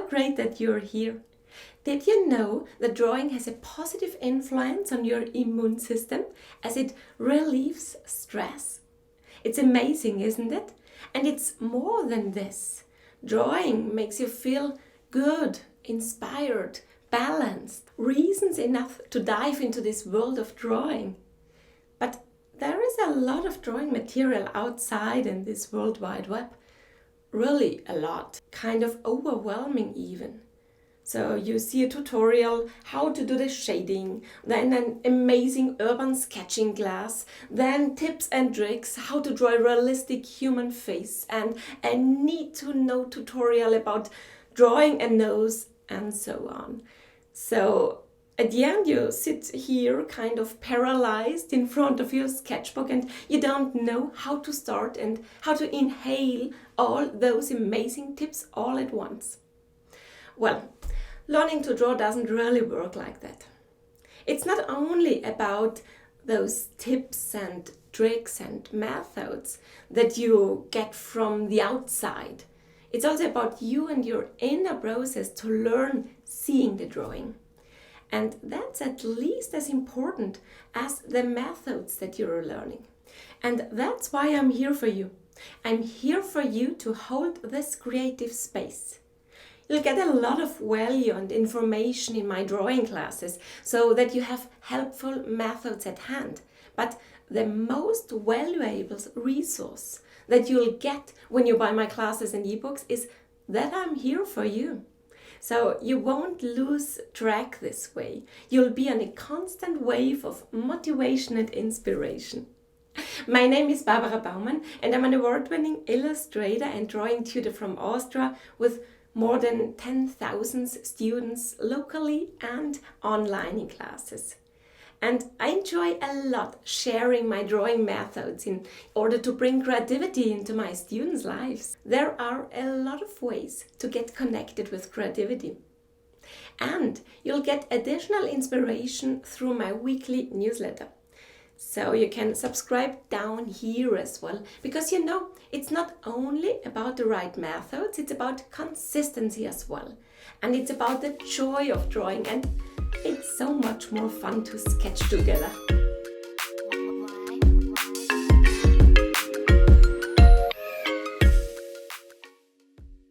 great that you're here. Did you know that drawing has a positive influence on your immune system as it relieves stress? It's amazing, isn't it? And it's more than this. Drawing makes you feel good, inspired, balanced. Reasons enough to dive into this world of drawing. But there is a lot of drawing material outside in this World Wide Web. Really a lot. Kind of overwhelming even. So you see a tutorial how to do the shading, then an amazing urban sketching class, then tips and tricks how to draw a realistic human face, and a need-to-know tutorial about drawing a nose, and so on. So at the end you sit here kind of paralyzed in front of your sketchbook and you don't know how to start and how to inhale all those amazing tips all at once. Well, learning to draw doesn't really work like that. It's not only about those tips and tricks and methods that you get from the outside. It's also about you and your inner process to learn seeing the drawing. And that's at least as important as the methods that you're learning. And that's why I'm here for you. I'm here for you to hold this creative space. You'll get a lot of value and information in my drawing classes so that you have helpful methods at hand. But the most valuable resource that you'll get when you buy my classes and ebooks is that I'm here for you. So you won't lose track this way. You'll be on a constant wave of motivation and inspiration. My name is Baumann and I'm an award-winning illustrator and drawing tutor from Austria with more than 10,000 students locally and online in classes. And I enjoy a lot sharing my drawing methods in order to bring creativity into my students' lives. There are a lot of ways to get connected with creativity. And you'll get additional inspiration through my weekly newsletter. So you can subscribe down here as well, because you know, it's not only about the right methods, it's about consistency as well. And it's about the joy of drawing, and it's so much more fun to sketch together.